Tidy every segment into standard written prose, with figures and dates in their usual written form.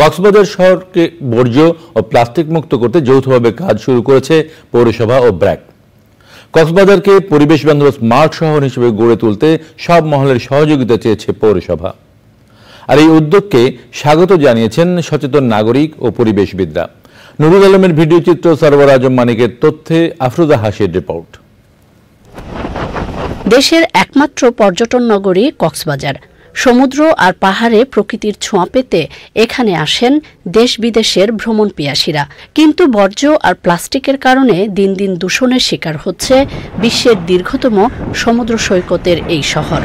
কক্সবাজার শহরকে বর্জ্য ও প্লাস্টিক মুক্ত করতে যৌথভাবে কাজ শুরু করেছে পৌরসভা ও ব্র্যাক। কক্সবাজারকে পরিবেশ বান্ধব স্মার্ট শহর হিসেবে গড়ে তুলতে সব মহলের সহযোগিতা চেয়েছে পৌরসভা। আর এই উদ্যোগকে স্বাগত জানিয়েছেন সচেতন নাগরিক ও পরিবেশবিদরা। নুরুল আলমের ভিডিও চিত্র, সরওয়ার আজম মানিকের তথ্যে আফরোজা হাসির রিপোর্ট। দেশের একমাত্র পর্যটন নগরী কক্সবাজার। সমুদ্র আর পাহাড়ে প্রকৃতির ছোঁয়া পেতে এখানে আসেন দেশ বিদেশের ভ্রমণ পিয়াসীরা। কিন্তু বর্জ্য আর প্লাস্টিকের কারণে দিন দিন দূষণের শিকার হচ্ছে বিশ্বের দীর্ঘতম সমুদ্র সৈকতের এই শহর।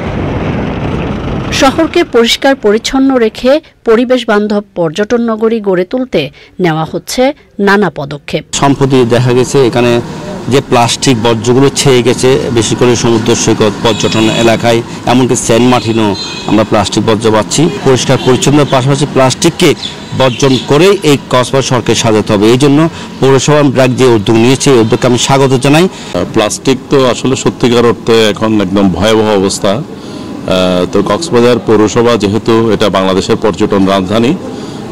শহরকে পরিষ্কার পরিচ্ছন্ন রেখে পরিবেশ বান্ধব পর্যটন নগরী গড়ে তুলতে নেওয়া হচ্ছে নানা পদক্ষেপ। সম্প্রতি দেখা গেছে এখানে যে প্লাস্টিক বর্জ্যগুলো ছেয়ে গেছে, বেশি করে সমুদ্র সৈকত, পর্যটন এলাকায়, এমনকি সেন্ট মার্টিনও আমরা প্লাস্টিক বর্জ্য পাচ্ছি। পরিষ্কার পরিচ্ছন্নতার পাশাপাশি প্লাস্টিককে বর্জন করে এই কক্সবাজার শহরকে সাজাতে হবে। এই জন্য পৌরসভা ব্র্যাক যে উদ্যোগ নিয়েছে, এই উদ্যোগকে আমি স্বাগত জানাই। প্লাস্টিক তো আসলে সত্যিকার অর্থে এখন একদম ভয়াবহ অবস্থা। তো কক্সবাজার পৌরসভা যেহেতু এটা বাংলাদেশের পর্যটন রাজধানী,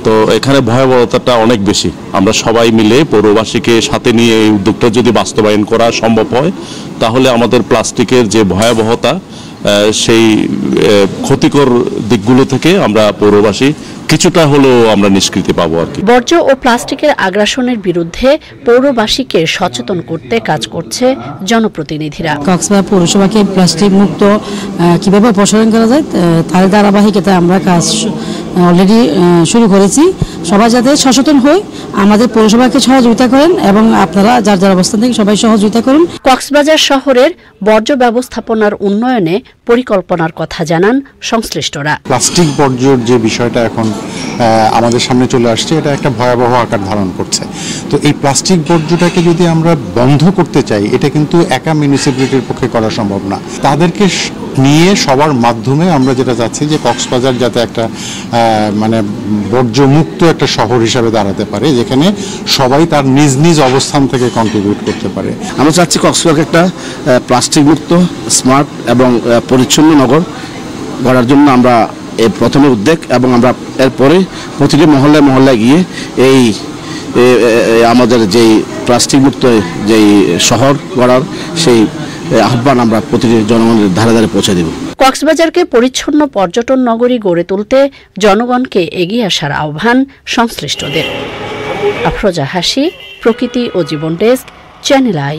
তো এখানে ভয়াবহতাটা অনেক বেশি। আমরা সবাই মিলে পৌরবাসীকে সাথে নিয়ে এই উদ্যোগটা যদি বাস্তবায়ন করা সম্ভব হয়, তাহলে আমাদের প্লাস্টিকের যে ভয়াবহতা, সেই ক্ষতিকর দিকগুলো থেকে আমরা পৌরবাসী কিছুটা হলেও আমরা নিষ্কৃতি পাবো আর কি। বর্জ্য ও প্লাস্টিকের আগ্রাসনের বিরুদ্ধে পৌরবাসীকে সচেতন করতে কাজ করছে জনপ্রতিনিধিরা। কক্সবাজার পৌরসভাকে প্লাস্টিক মুক্ত কিভাবে অপসারণ করা যায়, তার ধারাবাহিকতা আমরা কাজ অলরেডি শুরু করেছি। সবাই যাতে সচেতন হই, আমাদের পৌরসভাকে সহযোগিতা করেন এবং আপনারা যার যার অবস্থান থেকে সবাই সহযোগিতা করুন। কক্সবাজার শহরের বর্জ্য ব্যবস্থাপনার উন্নয়নে পরিকল্পনার কথা জানান সংশ্লিষ্টরা। প্লাস্টিক বর্জ্যের যে বিষয়টা এখন আমাদের সামনে চলে আসছে, এটা একটা ভয়াবহ আকার ধারণ করছে। তো এই প্লাস্টিক বর্জ্যটাকে যদি আমরা বন্ধ করতে চাই, এটা কিন্তু একা মিউনিসিপ্যালিটির পক্ষে করা সম্ভব না। তাদেরকে নিয়ে সবার মাধ্যমে আমরা যেটা চাচ্ছি যে কক্সবাজার যাতে একটা মানে বর্জ্যমুক্ত একটা শহর হিসাবে দাঁড়াতে পারে, যেখানে সবাই তার নিজ নিজ অবস্থান থেকে কন্ট্রিবিউট করতে পারে। আমরা চাচ্ছি কক্সবাজারকে একটা প্লাস্টিক মুক্ত, স্মার্ট এবং পরিচ্ছন্ন নগর গড়ার জন্য আমরা এই প্রথমে উদ্যোগ, এবং আমরা এরপরে প্রতিটি মহল্লায় মহল্লায় গিয়ে এই আমাদের যেই প্লাস্টিক মুক্ত যেই শহর গড়ার সেই আহ্বান আমরা প্রতিটি জনগণের ধারে ধারে পৌঁছে দেব। কক্সবাজারকে পরিচ্ছন্ন পর্যটন নগরী গড়ে তুলতে জনগণকে এগিয়ে আসার আহ্বান সংশ্লিষ্টদের। আফরোজা হাসি, প্রকৃতি ও জীবন ডেস্ক, চ্যানেল আই।